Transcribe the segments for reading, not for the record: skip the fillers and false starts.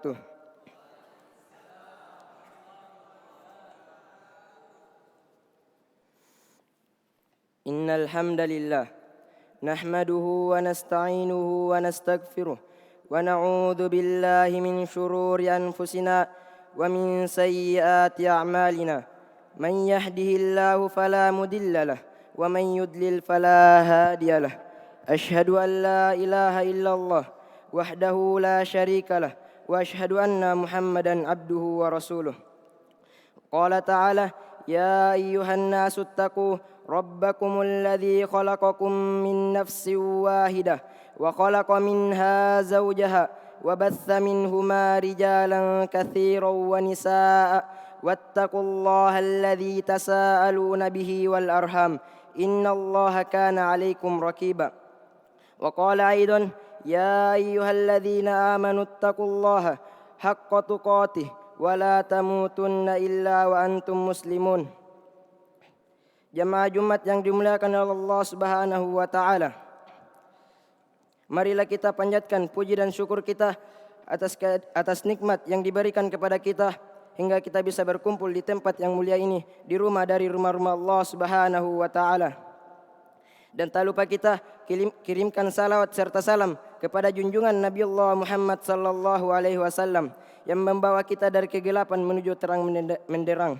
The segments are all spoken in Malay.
Tuh. Innal hamdalillah nahmaduhu wa nasta'inuhu wa nastaghfiruh wa na'udzu billahi min shururi anfusina wa min sayyiati a'malina. Man yahdihillahu fala mudilla lahu wa man yudlil fala hadiya lahu. Ashhadu an la ilaha illallah wahdahu la syarika lahu wa ashhadu anna Muhammadan abduhu wa rasuluh. Qala ta'ala ya ayyuhan nasu ittaqu rabbakumul ladzi khalaqakum min nafsin wahidah wa khalaqa minha zawjaha wa batha minhuma rijalan katsiran wa nisaa wattaqullaha alladzi tasaaluna bihi wal arham innallaha kana 'alaikum raqiba. Wa qala aidan ya ayyuhalladzina amanu ittaqullaha haqqa tuqatih wa la tamutunna illa wa antum muslimun. Jamaah Jumat yang dimuliakan oleh Allah Subhanahu wa taala. Marilah kita panjatkan puji dan syukur kita atas nikmat yang diberikan kepada kita hingga kita bisa berkumpul di tempat yang mulia ini, di rumah dari rumah-rumah Allah Subhanahu wa taala. Dan tak lupa kita kirimkan salawat serta salam kepada junjungan Nabi Allah Muhammad sallallahu alaihi wasallam yang membawa kita dari kegelapan menuju terang menderang.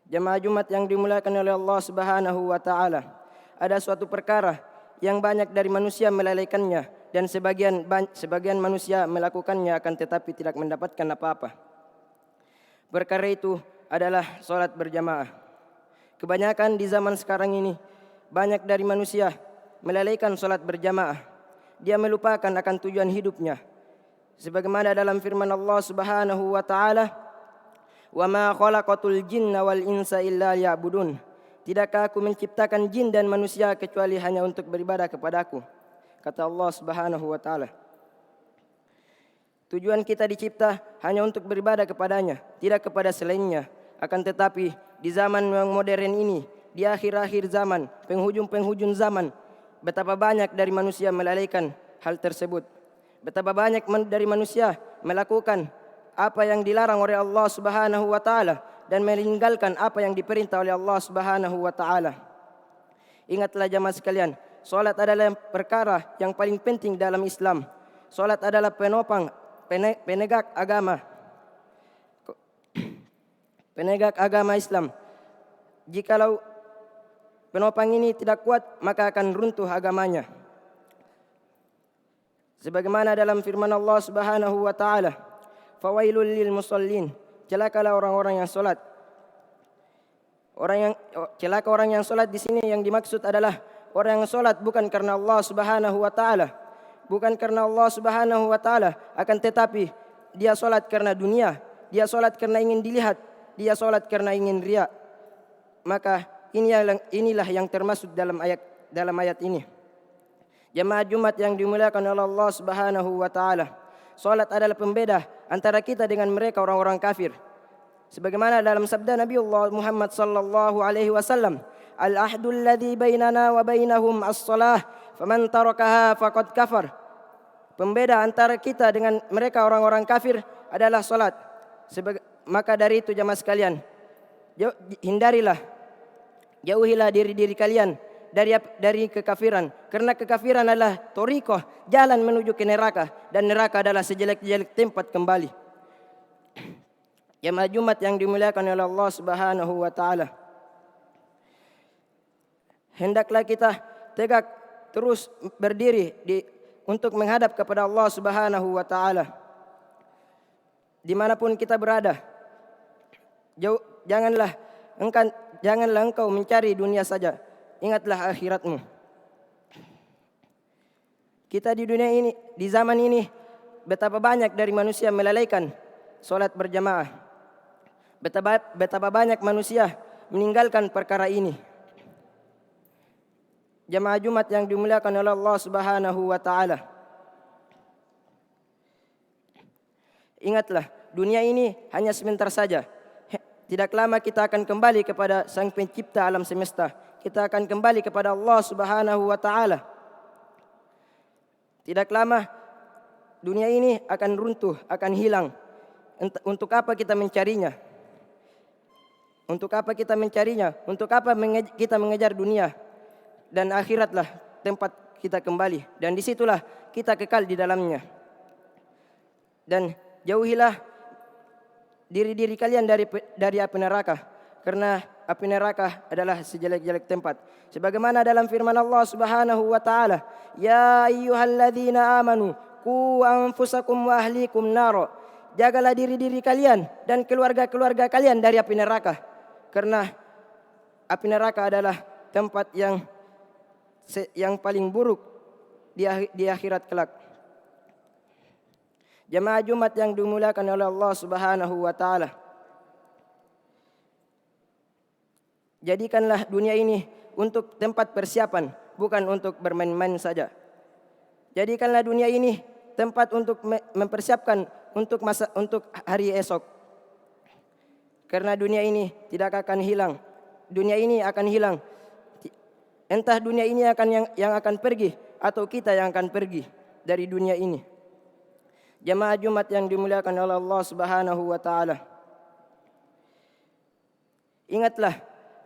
Jamaah Jumat yang dimuliakan oleh Allah Subhanahu wa taala. Ada suatu perkara yang banyak dari manusia melalaikannya dan sebagian manusia melakukannya akan tetapi tidak mendapatkan apa-apa. Perkara itu adalah salat berjamaah. Kebanyakan di zaman sekarang ini banyak dari manusia melalaikan salat berjamaah. Dia melupakan akan tujuan hidupnya. Sebagaimana dalam firman Allah Subhanahu wa taala, "Wa ma khalaqatul jinna wal insa illa liya'budun." Tidakkah aku menciptakan jin dan manusia kecuali hanya untuk beribadah kepadaku? Kata Allah Subhanahu wa taala. Tujuan kita dicipta hanya untuk beribadah kepadanya, tidak kepada selainnya. Akan tetapi di zaman yang modern ini, di akhir-akhir zaman, penghujung zaman, betapa banyak dari manusia melalaikan hal tersebut. Betapa banyak dari manusia melakukan apa yang dilarang oleh Allah Subhanahu wa taala dan meninggalkan apa yang diperintah oleh Allah Subhanahu wa taala. Ingatlah jamaah sekalian, salat adalah perkara yang paling penting dalam Islam. Salat adalah penegak agama Islam. Jikalau penopang ini tidak kuat, maka akan runtuh agamanya. Sebagaimana dalam firman Allah Subhanahu wa taala, "Fawailul lil musallin." Celakalah orang-orang yang salat. Celaka orang yang salat di sini yang dimaksud adalah orang yang salat bukan karena Allah Subhanahu wa taala. Bukan karena Allah Subhanahu wa taala, akan tetapi dia salat karena dunia, dia salat karena ingin dilihat, dia salat karena ingin riya. Maka inilah yang termasuk dalam ayat ini. Jamaah Jumat yang dimuliakan oleh Allah Subhanahu wa taala. Salat adalah pembeda antara kita dengan mereka orang-orang kafir. Sebagaimana dalam sabda Nabi Allah Muhammad sallallahu alaihi wasallam, "Al-ahdu alladhi bainana wa bainahum as-salah, faman tarakaha faqad kafar." Pembeda antara kita dengan mereka orang-orang kafir adalah salat. Maka dari itu jamaah sekalian, jauhilah diri kalian dari kekafiran, karena kekafiran adalah thariqah, jalan menuju ke neraka, dan neraka adalah sejelek-jelek tempat kembali. Jamaah Jumat yang dimuliakan oleh Allah Subhanahu wa taala, hendaklah kita tegak terus berdiri untuk menghadap kepada Allah Subhanahu wa taala dimanapun kita berada. Janganlah engkau mencari dunia saja, ingatlah akhiratmu. Kita di dunia ini, di zaman ini, betapa banyak dari manusia melalaikan salat berjamaah. Betapa banyak manusia meninggalkan perkara ini. Jamaah Jumat yang dimuliakan oleh Allah Subhanahu wa taala. Ingatlah, dunia ini hanya sebentar saja. Tidak lama kita akan kembali kepada Sang Pencipta alam semesta. Kita akan kembali kepada Allah Subhanahu wa taala. Tidak lama dunia ini akan runtuh, akan hilang. Untuk apa kita mencarinya? Untuk apa kita mencarinya? Untuk apa kita mengejar dunia? Dan akhiratlah tempat kita kembali. Dan disitulah kita kekal di dalamnya. Dan jauhilah diri-diri kalian dari api neraka. Karena api neraka adalah sejelek-jelek tempat. Sebagaimana dalam firman Allah Subhanahu wa taala, "Ya ayyuhalladzina amanu qu anfusakum wa ahlikum naro." Jagalah diri-diri kalian dan keluarga-keluarga kalian dari api neraka. Karena api neraka adalah tempat yang paling buruk di akhirat kelak. Jemaah Jumat yang dimuliakan oleh Allah Subhanahu wa taala. Jadikanlah dunia ini untuk tempat persiapan, bukan untuk bermain-main saja. Jadikanlah dunia ini tempat untuk mempersiapkan untuk hari esok. Karena dunia ini tidak akan hilang. Dunia ini akan hilang. Entah dunia ini yang akan pergi atau kita yang akan pergi dari dunia ini. Jemaah Jumat yang dimuliakan oleh Allah Subhanahu wa taala. Ingatlah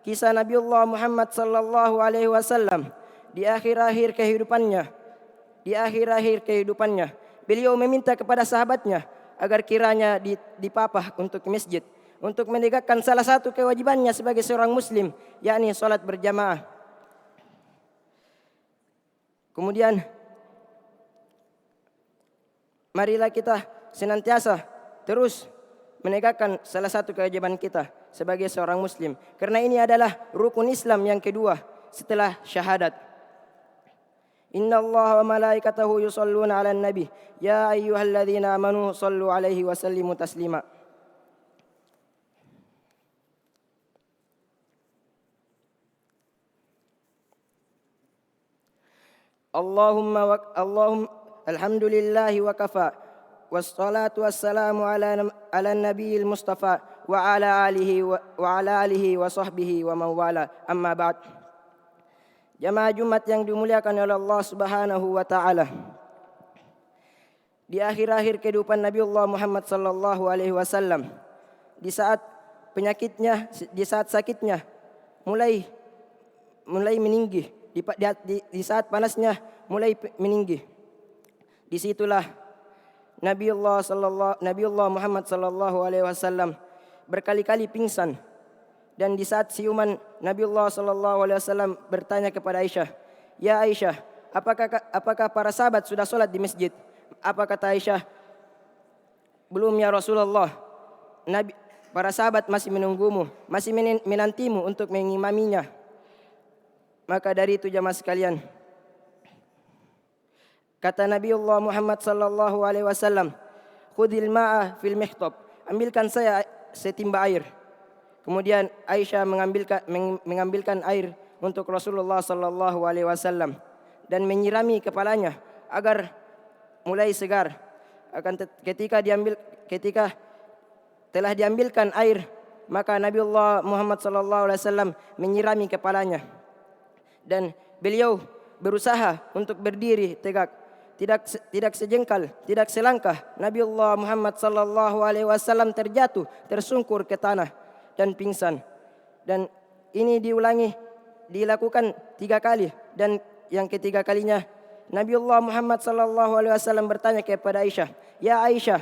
kisah Nabiullah Muhammad sallallahu alaihi wasallam di akhir-akhir kehidupannya. Beliau meminta kepada sahabatnya agar kiranya dipapah untuk masjid, untuk menegakkan salah satu kewajibannya sebagai seorang muslim, yakni salat berjamaah. Kemudian marilah kita senantiasa terus menegakkan salah satu kewajiban kita sebagai seorang muslim, karena ini adalah rukun Islam yang kedua setelah syahadat. Inna Allah wa malaikatahu yusalluna ala nabi ya ayyuhalladzina amanu sallu alaihi wa sallimu taslima. Allahumma alhamdulillahi wa kafa wassalatu wassalamu ala nabiyil mustafa wa ala alihi wa sahbihi wa mawala, amma ba'd. Jamaah Jumat yang dimuliakan oleh Allah Subhanahu wa taala. Di akhir-akhir kehidupan Nabiullah Muhammad sallallahu alaihi wasallam, di saat penyakitnya, di saat sakitnya mulai meninggi, di saat panasnya mulai meninggi. Disitulah Nabiullah Muhammad sallallahu alaihi wasallam berkali-kali pingsan. Dan di saat siuman, Nabiullah sallallahu alaihi wasallam bertanya kepada Aisyah, "Ya Aisyah, apakah para sahabat sudah sholat di masjid?" Apa kata Aisyah? "Belum ya Rasulullah. Para sahabat masih menunggumu, masih menantimu untuk mengimaminya." Maka dari itu jamaah sekalian, kata Nabiullah Muhammad sallallahu alaihi wasallam, "Khudil ma'a fil mihtab." Ambilkan saya setimba air. Kemudian Aisyah mengambilkan air untuk Rasulullah sallallahu alaihi wasallam dan menyirami kepalanya agar mulai segar. Ketika telah diambilkan air, maka Nabiullah Muhammad sallallahu alaihi wasallam menyirami kepalanya. Dan beliau berusaha untuk berdiri tegak, tidak sejengkal, tidak selangkah. Nabiullah Muhammad sallallahu alaihi wasallam terjatuh, tersungkur ke tanah dan pingsan. Dan ini dilakukan 3 kali, dan yang ketiga kalinya Nabiullah Muhammad sallallahu alaihi wasallam bertanya kepada Aisyah, "Ya Aisyah,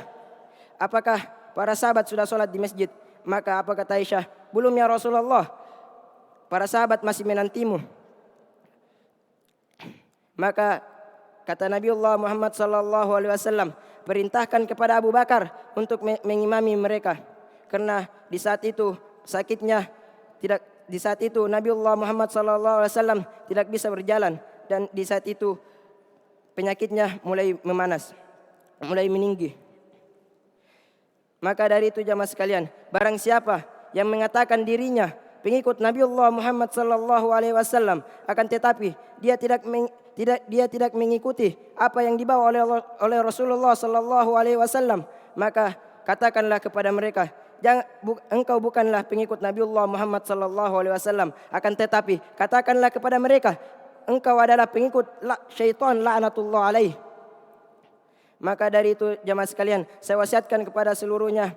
apakah para sahabat sudah sholat di masjid?" Maka apa kata Aisyah? "Belum ya Rasulullah, para sahabat masih menantimu." Maka kata Nabiullah Muhammad sallallahu alaihi wasallam, "Perintahkan kepada Abu Bakar untuk mengimami mereka." Karena di saat itu Nabiullah Muhammad sallallahu alaihi wasallam tidak bisa berjalan, dan di saat itu penyakitnya mulai memanas, mulai meninggi. Maka dari itu jamaah sekalian, barang siapa yang mengatakan dirinya pengikut Nabiullah Muhammad sallallahu alaihi wasallam, akan tetapi dia tidak mengikuti apa yang dibawa oleh Rasulullah sallallahu alaihi wasallam, maka katakanlah kepada mereka, engkau bukanlah pengikut Nabiullah Muhammad sallallahu alaihi wasallam, akan tetapi katakanlah kepada mereka, engkau adalah pengikut syaitan laknatullah alaih. Maka dari itu jamaah sekalian, saya wasiatkan kepada seluruhnya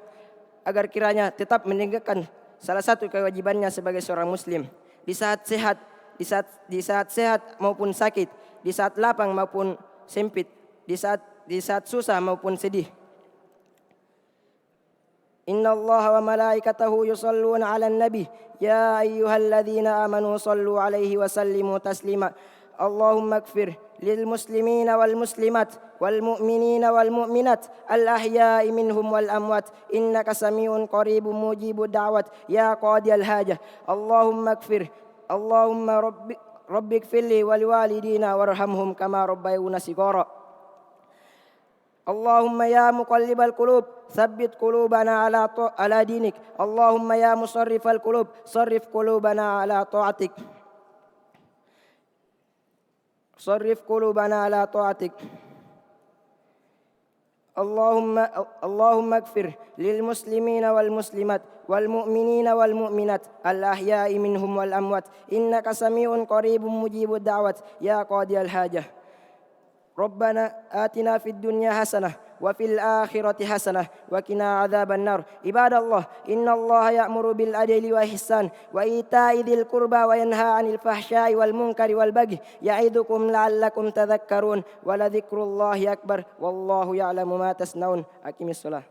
agar kiranya tetap menegakkan salah satu kewajibannya sebagai seorang muslim. Di saat sehat, di saat sehat maupun sakit, di saat lapang maupun sempit, di saat susah maupun sedih. Inna Allah wa malaikatahu yusalluna 'alan nabi ya ayyuhalladzina amanu sallu 'alaihi wa sallimu taslima. Allahumma ighfir lil muslimina wal muslimat wal mu'minina wal mu'minat al ahya'i minhum wal amwat innaka samiun qaribun mujibud da'wat ya qadiyal hajah. Allahumma ighfir Allahumma rabbi ighfirli wa liwalidina warhamhum kama rabbayuna shighara. Allahumma ya muqallibal qulub tsabbit qulubana ala dinik. Allahumma ya musarrifal qulub sarrif qulubana ala ta'atik. Sarrif qulubana ala ta'atik. Allahumma ighfir lil muslimina wal muslimat wal mu'minina wal mu'minat al ahya'i minhum wal amwat innaka sami'un qaribun mujibud da'wat ya qadiyal hajah. ربنا آتنا في الدنيا حسنة وفي الآخرة حسنة وقنا عذاب النار. عباد الله إن الله يأمر بالعدل والإحسان وإيتاء ذي القربى وينهى عن الفحشاء والمنكر والبغي يعظكم لعلكم تذكرون ولذكر الله أكبر والله يعلم ما تصنعون. أقم الصلاة.